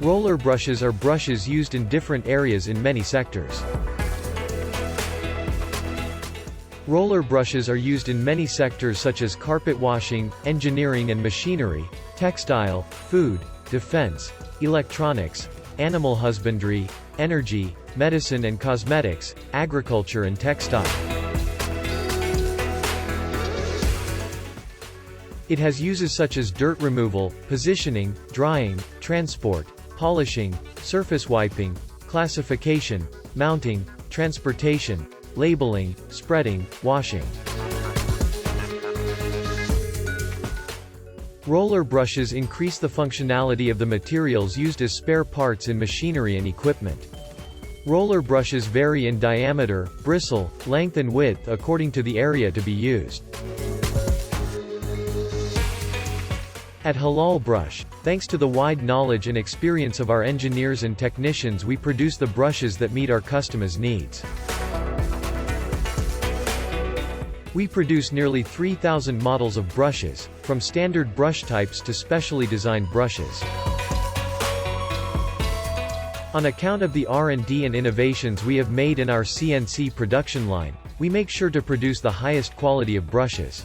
Roller brushes are brushes used in different areas in many sectors. Roller brushes are used in many sectors such as carpet washing, engineering and machinery, textile, food, defense, electronics, animal husbandry, energy, medicine and cosmetics, agriculture and textile. It has uses such as dirt removal, positioning, drying, transport, polishing, surface wiping, classification, mounting, transportation, labeling, spreading, washing. Roller brushes increase the functionality of the materials used as spare parts in machinery and equipment. Roller brushes vary in diameter, bristle, length and width according to the area to be used. At Hilal Brush, thanks to the wide knowledge and experience of our engineers and technicians, we produce the brushes that meet our customers' needs. We produce nearly 3,000 models of brushes, from standard brush types to specially designed brushes. On account of the R&D and innovations we have made in our CNC production line, we make sure to produce the highest quality of brushes.